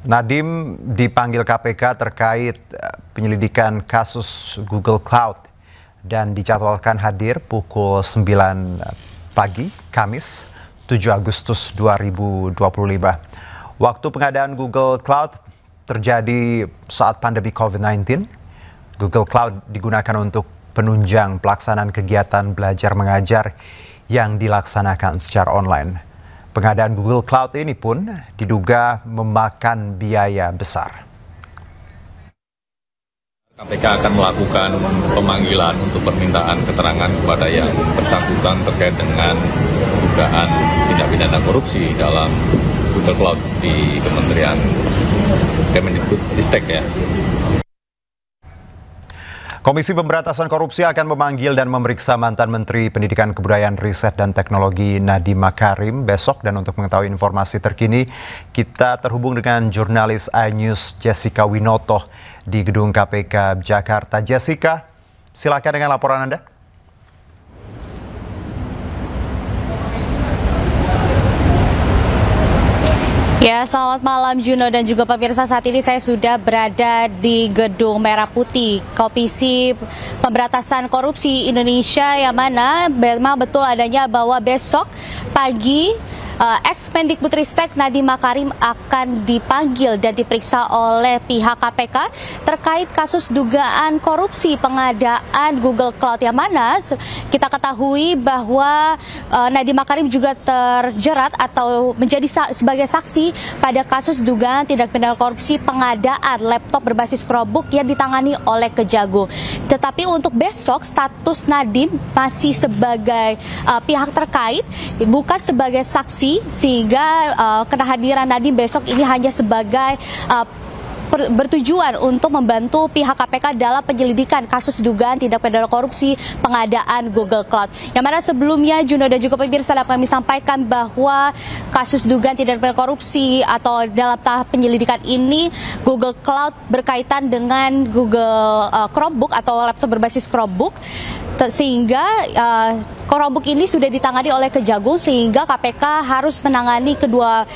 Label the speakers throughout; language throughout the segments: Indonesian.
Speaker 1: Nadiem dipanggil KPK terkait penyelidikan kasus Google Cloud dan dijadwalkan hadir pukul 9 pagi Kamis 7 Agustus 2025. Waktu pengadaan Google Cloud terjadi saat pandemi COVID-19. Google Cloud digunakan untuk penunjang pelaksanaan kegiatan belajar mengajar yang dilaksanakan secara online. Pengadaan Google Cloud ini pun diduga memakan biaya besar.
Speaker 2: KPK akan melakukan pemanggilan untuk permintaan keterangan kepada yang bersangkutan terkait dengan dugaan tindak pidana korupsi dalam Google Cloud di Kementerian Kemendikbudristek ya.
Speaker 1: Komisi Pemberantasan Korupsi akan memanggil dan memeriksa mantan Menteri Pendidikan Kebudayaan Riset dan Teknologi Nadiem Makarim besok. Dan untuk mengetahui informasi terkini, kita terhubung dengan jurnalis iNews Jessica Winoto di Gedung KPK Jakarta. Jessica, silakan dengan laporan Anda.
Speaker 3: Ya, selamat malam Juno dan juga pemirsa. Saat ini saya sudah berada di Gedung Merah Putih Komisi Pemberantasan Korupsi Indonesia, yang mana memang betul adanya bahwa besok pagi Ex-Mendikbudristek Nadiem Makarim akan dipanggil dan diperiksa oleh pihak KPK terkait kasus dugaan korupsi pengadaan Google Cloud, yang mana kita ketahui bahwa Nadiem Makarim juga terjerat atau menjadi sebagai saksi pada kasus dugaan tindak pidana korupsi pengadaan laptop berbasis Chromebook yang ditangani oleh Kejagung. Tetapi untuk besok status Nadiem masih sebagai pihak terkait, bukan sebagai saksi, sehingga kehadiran Nadiem besok ini hanya sebagai bertujuan untuk membantu pihak KPK dalam penyelidikan kasus dugaan tindak pidana korupsi pengadaan Google Cloud. Yang mana sebelumnya Juno dan juga pemirsa dapat kami sampaikan bahwa kasus dugaan tindak pidana korupsi atau dalam tahap penyelidikan ini Google Cloud berkaitan dengan Google Chromebook atau laptop berbasis Chromebook, sehingga Chromebook ini sudah ditangani oleh Kejagung, sehingga KPK harus menangani kedua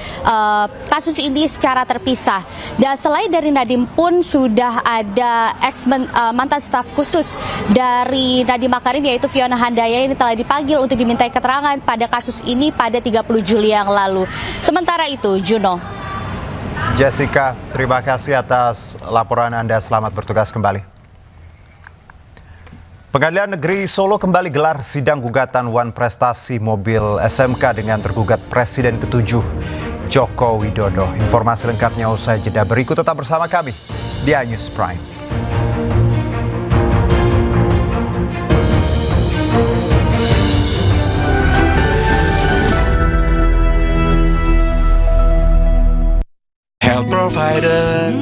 Speaker 3: kasus ini secara terpisah. Dan selain dari Nadiem pun sudah ada mantan staf khusus dari Nadiem Makarim, yaitu Fiona Handaya, ini telah dipanggil untuk dimintai keterangan pada kasus ini pada 30 Juli yang lalu. Sementara itu, Juno.
Speaker 1: Jessica, terima kasih atas laporan Anda. Selamat bertugas kembali. Pengadilan Negeri Solo kembali gelar sidang gugatan Wan Prestasi mobil SMK dengan tergugat Presiden ke-7 Joko Widodo. Informasi lengkapnya usai jeda berikut, tetap bersama kami di iNews Prime.
Speaker 4: Health provider.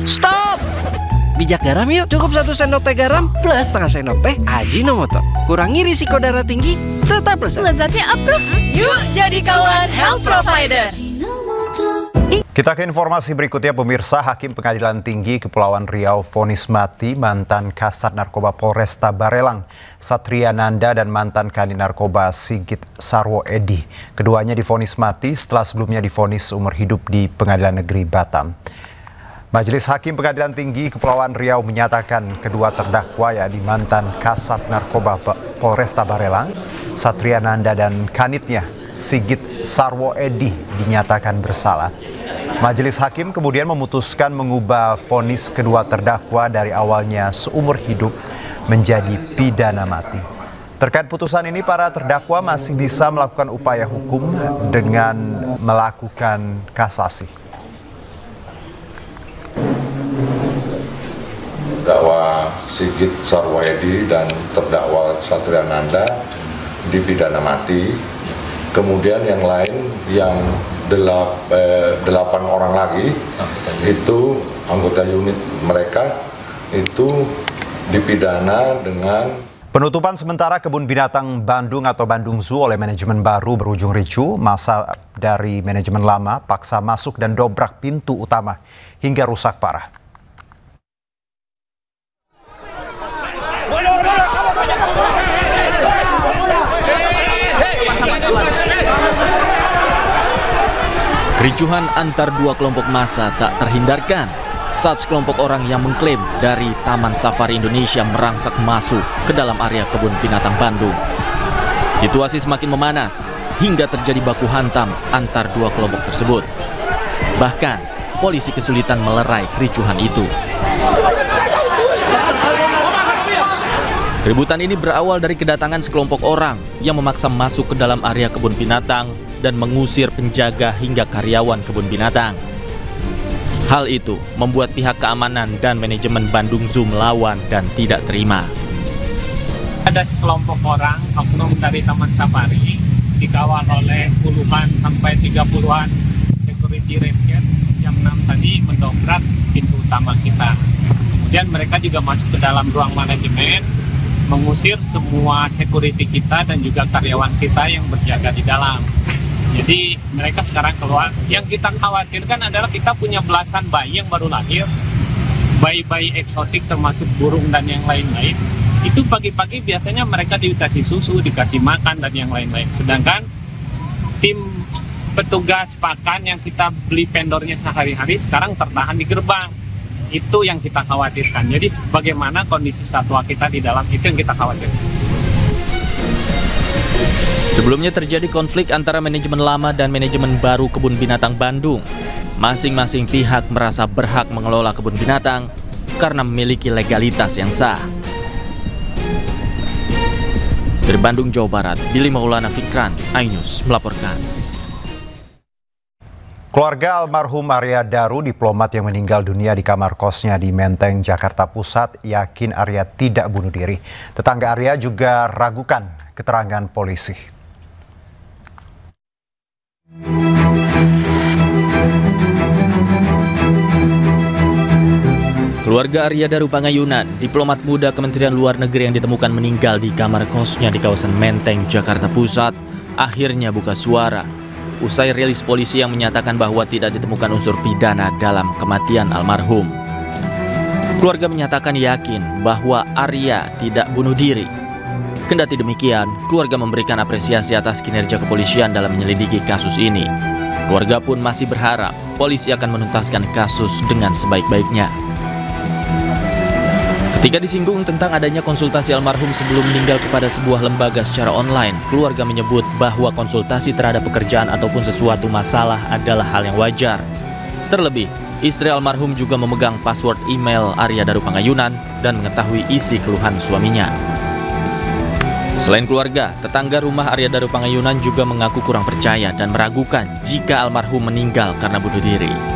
Speaker 4: Stop! Bijak garam yuk. Cukup 1 sendok teh garam plus setengah sendok teh Ajinomoto. Kurangi risiko darah tinggi, tetap lezat.
Speaker 5: Lezatnya approve. Yuk jadi kawan health provider.
Speaker 1: Kita ke informasi berikutnya, pemirsa. Hakim Pengadilan Tinggi Kepulauan Riau vonis mati mantan Kasat Narkoba Polresta Barelang Satria Nanda dan mantan Kanit Narkoba Sigit Sarwo Edi. Keduanya divonis mati setelah sebelumnya divonis umur hidup di Pengadilan Negeri Batam. Majelis Hakim Pengadilan Tinggi Kepulauan Riau menyatakan kedua terdakwa, yakni mantan Kasat Narkoba Polresta Barelang Satria Nanda dan kanitnya Sigit Sarwo Edi dinyatakan bersalah. Majelis Hakim kemudian memutuskan mengubah vonis kedua terdakwa dari awalnya seumur hidup menjadi pidana mati. Terkait putusan ini, para terdakwa masih bisa melakukan upaya hukum dengan melakukan kasasi.
Speaker 6: Terdakwa Sigit Sarwo Edi dan terdakwa Satria Nanda dipidana mati. Kemudian yang lain, yang 8 orang lagi itu anggota unit mereka itu dipidana dengan
Speaker 1: penutupan sementara Kebun Binatang Bandung atau Bandung Zoo oleh manajemen baru berujung ricuh. Masa dari manajemen lama paksa masuk dan dobrak pintu utama hingga rusak parah.
Speaker 7: Kericuhan antar dua kelompok massa tak terhindarkan saat sekelompok orang yang mengklaim dari Taman Safari Indonesia merangsek masuk ke dalam area kebun binatang Bandung. Situasi semakin memanas hingga terjadi baku hantam antar dua kelompok tersebut. Bahkan, polisi kesulitan melerai kericuhan itu. Keributan ini berawal dari kedatangan sekelompok orang yang memaksa masuk ke dalam area kebun binatang dan mengusir penjaga hingga karyawan kebun binatang. Hal itu membuat pihak keamanan dan manajemen Bandung Zoo melawan dan tidak terima.
Speaker 8: Ada sekelompok orang, oknum dari Taman Safari, dikawal oleh puluhan sampai 30-an security ranger jam 6 tadi mendobrak pintu utama kita. Kemudian mereka juga masuk ke dalam ruang manajemen, mengusir semua security kita dan juga karyawan kita yang berjaga di dalam. Jadi mereka sekarang keluar. Yang kita khawatirkan adalah kita punya belasan bayi yang baru lahir, bayi-bayi eksotik termasuk burung dan yang lain-lain. Itu pagi-pagi biasanya mereka dikasih susu, dikasih makan dan yang lain-lain. Sedangkan tim petugas pakan yang kita beli vendornya sehari-hari sekarang tertahan di gerbang. Itu yang kita khawatirkan. Jadi bagaimana kondisi satwa kita di dalam, itu yang kita khawatirkan.
Speaker 7: Sebelumnya terjadi konflik antara manajemen lama dan manajemen baru Kebun Binatang Bandung. Masing-masing pihak merasa berhak mengelola kebun binatang karena memiliki legalitas yang sah. Dari Bandung, Jawa Barat, Billy Maulana Fikran, iNews melaporkan.
Speaker 1: Keluarga almarhum Arya Daru, diplomat yang meninggal dunia di kamar kosnya di Menteng, Jakarta Pusat, yakin Arya tidak bunuh diri. Tetangga Arya juga ragukan keterangan polisi.
Speaker 7: Keluarga Arya Daru Pangayunan, diplomat muda Kementerian Luar Negeri yang ditemukan meninggal di kamar kosnya di kawasan Menteng, Jakarta Pusat, akhirnya buka suara usai rilis polisi yang menyatakan bahwa tidak ditemukan unsur pidana dalam kematian almarhum. Keluarga menyatakan yakin bahwa Arya tidak bunuh diri. Kendati demikian, keluarga memberikan apresiasi atas kinerja kepolisian dalam menyelidiki kasus ini. Keluarga pun masih berharap polisi akan menuntaskan kasus dengan sebaik-baiknya. Ketika disinggung tentang adanya konsultasi almarhum sebelum meninggal kepada sebuah lembaga secara online, keluarga menyebut bahwa konsultasi terhadap pekerjaan ataupun sesuatu masalah adalah hal yang wajar. Terlebih, istri almarhum juga memegang password email Arya Daru Pangayunan dan mengetahui isi keluhan suaminya. Selain keluarga, tetangga rumah Arya Daru Pangayunan juga mengaku kurang percaya dan meragukan jika almarhum meninggal karena bunuh diri.